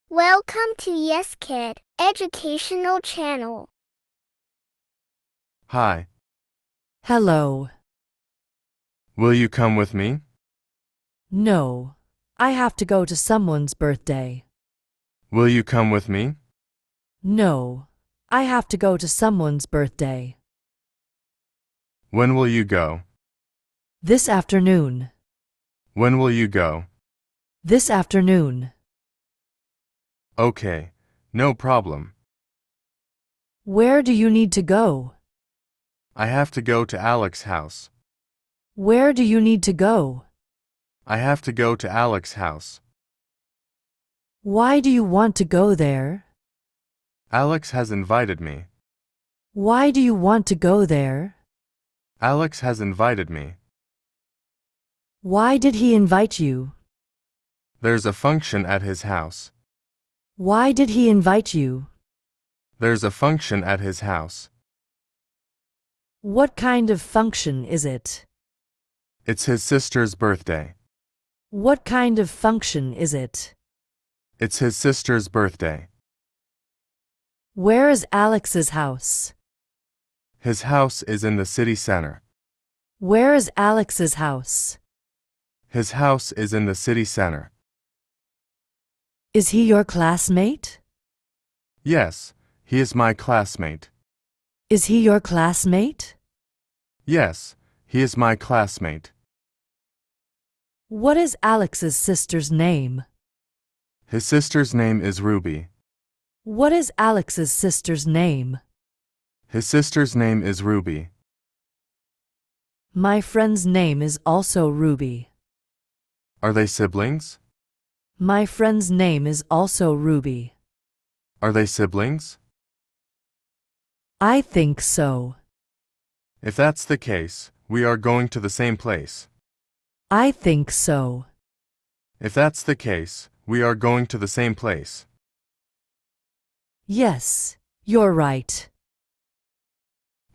Welcome to Yes Kid Educational Channel. Hi. Hello. Will you come with me? No. I have to go to someone's birthday. Will you come with me? No. I have to go to someone's birthday. When will you go? This afternoon. When will you go? This afternoon. Okay, no problem. Where do you need to go? I have to go to Alex's house. Where do you need to go? I have to go to Alex's house. Why do you want to go there? Alex has invited me. Why do you want to go there? Alex has invited me. Why did he invite you? There's a function at his house. Why did he invite you? There's a function at his house. What kind of function is it? It's his sister's birthday. What kind of function is it? It's his sister's birthday. Where is Alex's house? His house is in the city center. Where is Alex's house? His house is in the city center. Is he your classmate? Yes, he is my classmate. Is he your classmate? Yes, he is my classmate. What is Alex's sister's name? His sister's name is Ruby. What is Alex's sister's name? His sister's name is Ruby. My friend's name is also Ruby. Are they siblings? My friend's name is also Ruby. Are they siblings? I think so. If that's the case, we are going to the same place. I think so. If that's the case, we are going to the same place. Yes, you're right.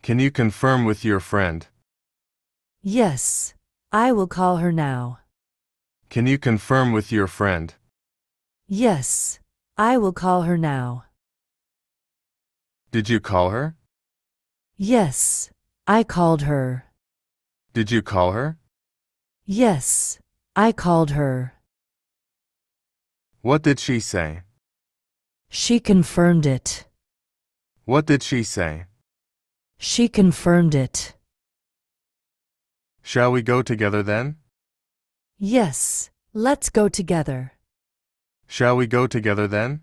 Can you confirm with your friend? Yes, I will call her now. Can you confirm with your friend? Yes, I will call her now. Did you call her? Yes, I called her. Did you call her? Yes, I called her. What did she say? She confirmed it. What did she say? She confirmed it. Shall we go together then? Yes, let's go together. Shall we go together then?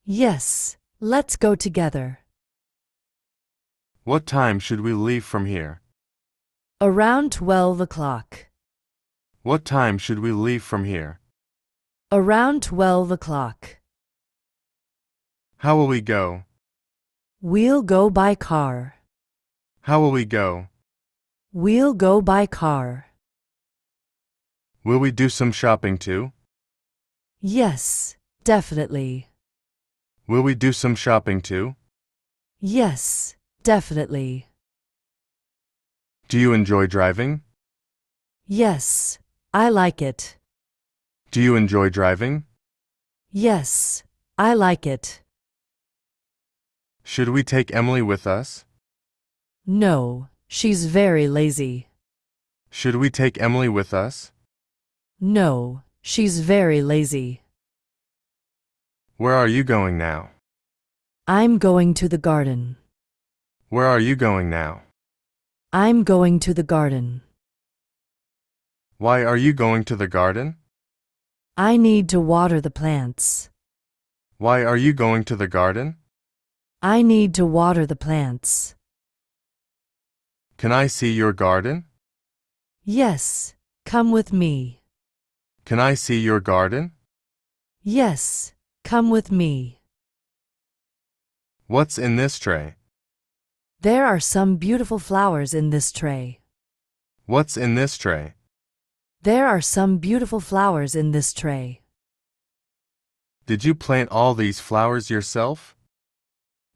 Yes, let's go together. What time should we leave from here? Around 12 o'clock. What time should we leave from here? Around 12 o'clock. How will we go? We'll go by car. How will we go? We'll go by car. Will we do some shopping too? Yes, definitely. Will we do some shopping too? Yes, definitely. Do you enjoy driving? Yes, I like it. Do you enjoy driving? Yes, I like it. Should we take Emily with us? No, she's very lazy. Should we take Emily with us? No, she's very lazy. Where are you going now? I'm going to the garden. Where are you going now? I'm going to the garden. Why are you going to the garden? I need to water the plants. Why are you going to the garden? I need to water the plants. Can I see your garden? Yes, come with me. Can I see your garden? Yes, come with me. What's in this tray? There are some beautiful flowers in this tray. What's in this tray? There are some beautiful flowers in this tray. Did you plant all these flowers yourself?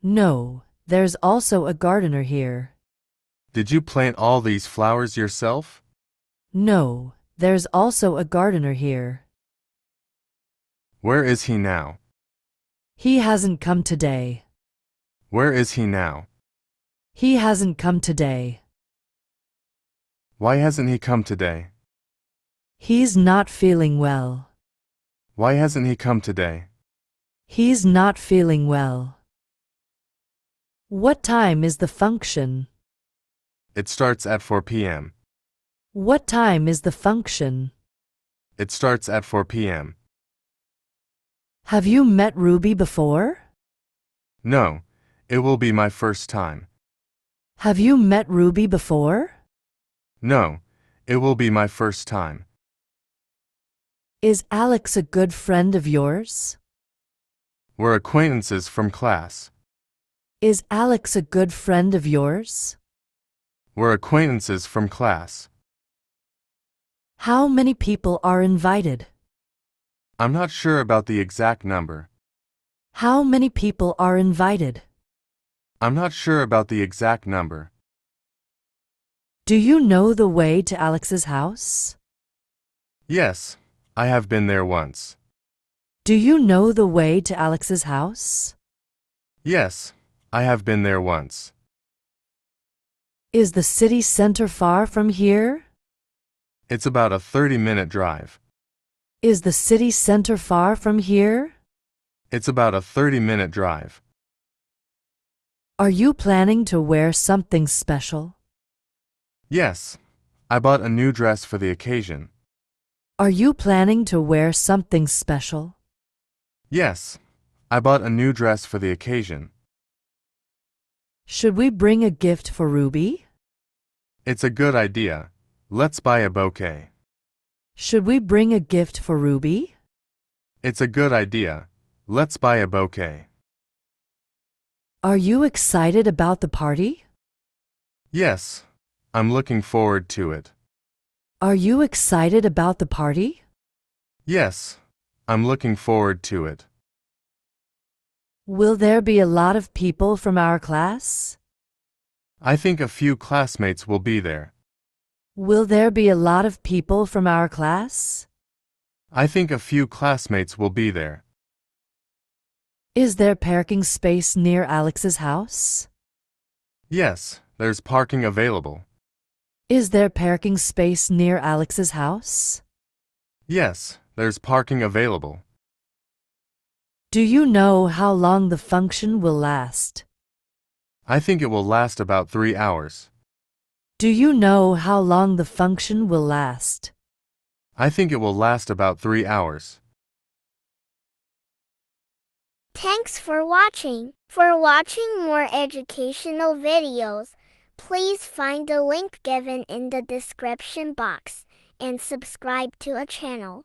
No, there's also a gardener here. Did you plant all these flowers yourself? No, there's also a gardener here. Where is he now? He hasn't come today. Where is he now? He hasn't come today. Why hasn't he come today? He's not feeling well. Why hasn't he come today? He's not feeling well. What time is the function? It starts at 4 p.m. What time is the function? It starts at 4 p.m. Have you met Ruby before? No, it will be my first time. Have you met Ruby before? No, it will be my first time. Is Alex a good friend of yours? We're acquaintances from class. Is Alex a good friend of yours? We're acquaintances from class. How many people are invited? I'm not sure about the exact number. How many people are invited? I'm not sure about the exact number. Do you know the way to Alex's house? Yes, I have been there once. Do you know the way to Alex's house? Yes, I have been there once. Is the city center far from here? It's about a 30-minute drive. Is the city center far from here? It's about a 30-minute drive. Are you planning to wear something special? Yes, I bought a new dress for the occasion. Are you planning to wear something special? Yes, I bought a new dress for the occasion. Should we bring a gift for Ruby? It's a good idea. Let's buy a bouquet. Should we bring a gift for Ruby? It's a good idea. Let's buy a bouquet. Are you excited about the party? Yes, I'm looking forward to it. Are you excited about the party? Yes, I'm looking forward to it. Will there be a lot of people from our class? I think a few classmates will be there. Will there be a lot of people from our class? I think a few classmates will be there. Is there parking space near Alex's house? Yes, there's parking available. Is there parking space near Alex's house? Yes, there's parking available. Do you know how long the function will last? I think it will last about 3 hours. Do you know how long the function will last? I think it will last about 3 hours. Thanks for watching. For watching more educational videos, please find the link given in the description box and subscribe to our channel.